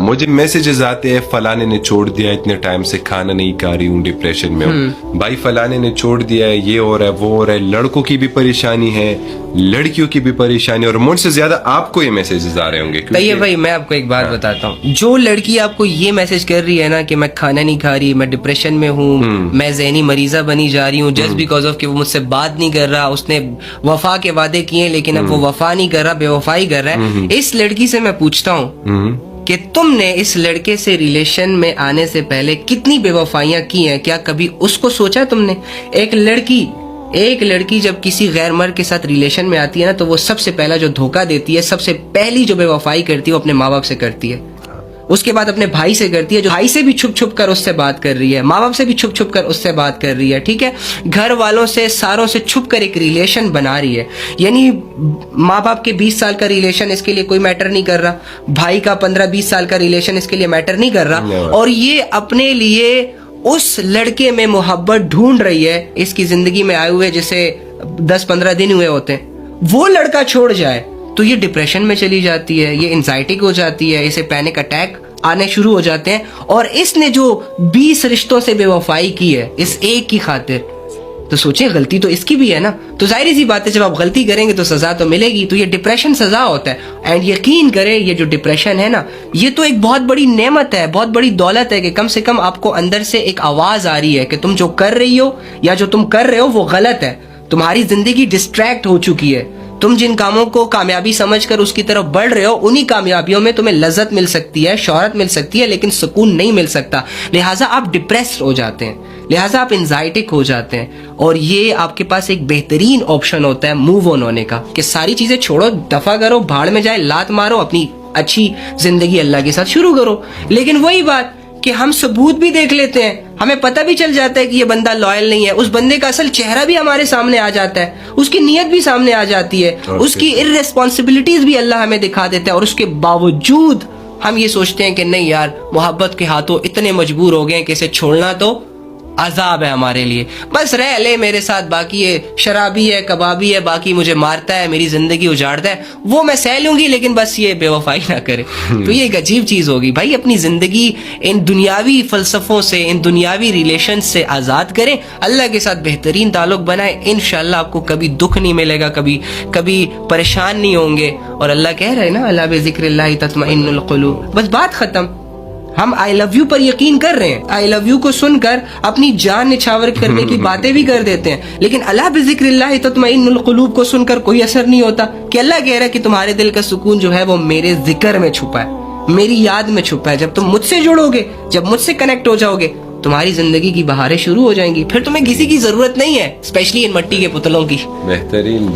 مجھے میسیجز آتے ہیں فلانے نے چھوڑ دیا, اتنے ٹائم سے کھانا نہیں کھا رہی ہوں, ڈپریشن میں ہوں. بھائی فلانے نے چھوڑ دیا ہے, یہ ہو رہا ہے وہ ہو رہا ہے. لڑکوں کی بھی پریشانی ہے, لڑکیوں کی بھی پریشانی, اور مجھ سے زیادہ آپ کو یہ میسیجز آ رہے ہوں گے. طیب بھائی میں آپ کو ایک بات بتاتا ہوں, جو لڑکی آپ کو یہ میسج کر رہی ہے نا کہ میں کھانا نہیں کھا رہی, میں ڈپریشن میں ہوں, میں ذہنی مریضہ بنی جا رہی ہوں جسٹ بیکاز آف کہ وہ مجھ سے بات نہیں کر رہا, اس نے وفا کے وعدے کیے لیکن اب وہ وفا نہیں کر رہا, بے وفائی کر رہا ہے, اس لڑکی سے میں پوچھتا ہوں کہ تم نے اس لڑکے سے ریلیشن میں آنے سے پہلے کتنی بے وفائیاں کی ہیں؟ کیا کبھی اس کو سوچا تم نے؟ ایک لڑکی جب کسی غیر مرد کے ساتھ ریلیشن میں آتی ہے نا تو وہ سب سے پہلا جو دھوکہ دیتی ہے, سب سے پہلی جو بے وفائی کرتی ہے وہ اپنے ماں باپ سے کرتی ہے, اس کے بعد اپنے بھائی سے کرتی ہے, جو بھائی سے بھی چھپ چھپ کر اس سے بات کر رہی ہے, ماں باپ سے بھی چھپ چھپ کر اس سے بات کر رہی ہے, ٹھیک ہے, گھر والوں سے ساروں سے چھپ کر ایک ریلیشن بنا رہی ہے. یعنی ماں باپ کے 20 سال کا ریلیشن اس کے لیے کوئی میٹر نہیں کر رہا, بھائی کا 15-20 سال کا ریلیشن اس کے لیے میٹر نہیں کر رہا, اور یہ اپنے لیے اس لڑکے میں محبت ڈھونڈ رہی ہے اس کی زندگی میں آئے ہوئے جسے 10-15 دن ہوئے ہوتے ہیں. وہ لڑکا چھوڑ جائے تو یہ ڈپریشن میں چلی جاتی ہے, یہ انزائٹی ہو جاتی ہے, اسے پینک اٹیک آنے شروع ہو جاتے ہیں. اور اس نے جو 20 رشتوں سے بے وفائی کی ہے اس ایک کی خاطر, تو سوچیں غلطی تو اس کی بھی ہے نا. تو ظاہر سی بات ہے جب آپ غلطی کریں گے تو سزا تو ملے گی, تو یہ ڈپریشن سزا ہوتا ہے. اینڈ یقین کریں یہ جو ڈپریشن ہے نا یہ تو ایک بہت بڑی نعمت ہے, بہت بڑی دولت ہے کہ کم سے کم آپ کو اندر سے ایک آواز آ رہی ہے کہ تم جو کر رہی ہو یا جو تم کر رہے ہو وہ غلط ہے, تمہاری زندگی ڈسٹریکٹ ہو چکی ہے, تم جن کاموں کو کامیابی سمجھ کر اس کی طرف بڑھ رہے ہو انہی کامیابیوں میں تمہیں لذت مل سکتی ہے, شہرت مل سکتی ہے, لیکن سکون نہیں مل سکتا. لہٰذا آپ ڈپریسڈ ہو جاتے ہیں, لہٰذا آپ انزائٹک ہو جاتے ہیں, اور یہ آپ کے پاس ایک بہترین آپشن ہوتا ہے موو آن ہونے کا کہ ساری چیزیں چھوڑو, دفع کرو, بھاڑ میں جائے, لات مارو, اپنی اچھی زندگی اللہ کے ساتھ شروع کرو. لیکن وہی بات کہ ہم ثبوت بھی دیکھ لیتے ہیں, ہمیں پتہ بھی چل جاتا ہے کہ یہ بندہ لائل نہیں ہے, اس بندے کا اصل چہرہ بھی ہمارے سامنے آ جاتا ہے, اس کی نیت بھی سامنے آ جاتی ہے, اس کی ارریسپانسبلٹیز بھی اللہ ہمیں دکھا دیتا ہے, اور اس کے باوجود ہم یہ سوچتے ہیں کہ نہیں یار محبت کے ہاتھوں اتنے مجبور ہو گئے ہیں کہ اسے چھوڑنا تو عذاب ہے ہمارے لیے, بس رہ لے میرے ساتھ, باقی یہ شرابی ہے, کبابی ہے, باقی مجھے مارتا ہے, میری زندگی اجاڑتا ہے, وہ میں سہ لوں گی لیکن بس یہ بے وفائی نہ کرے. تو یہ ایک عجیب چیز ہوگی. بھائی اپنی زندگی ان دنیاوی فلسفوں سے, ان دنیاوی ریلیشن سے آزاد کریں, اللہ کے ساتھ بہترین تعلق بنائیں, انشاءاللہ آپ کو کبھی دکھ نہیں ملے گا, کبھی پریشان نہیں ہوں گے. اور اللہ کہہ رہے ہیں نا الا بذکر اللہ تطمئن القلوب, بس بات ختم. ہم آئی لو یو پر یقین کر رہے ہیں, آئی لو یو کو سن کر اپنی جان نچھاور کرنے کی باتیں بھی کر دیتے ہیں, لیکن الا بذکر اللہ تطمئن القلوب کو سن کر کوئی اثر نہیں ہوتا. کہ اللہ کہہ رہا ہے کہ تمہارے دل کا سکون جو ہے وہ میرے ذکر میں چھپا ہے, میری یاد میں چھپا ہے. جب تم مجھ سے جڑو گے, جب مجھ سے کنیکٹ ہو جاؤ گے, تمہاری زندگی کی بہاریں شروع ہو جائیں گی, پھر تمہیں کسی کی ضرورت نہیں ہے, اسپیشلی ان مٹی کے پتلوں کی. بہترین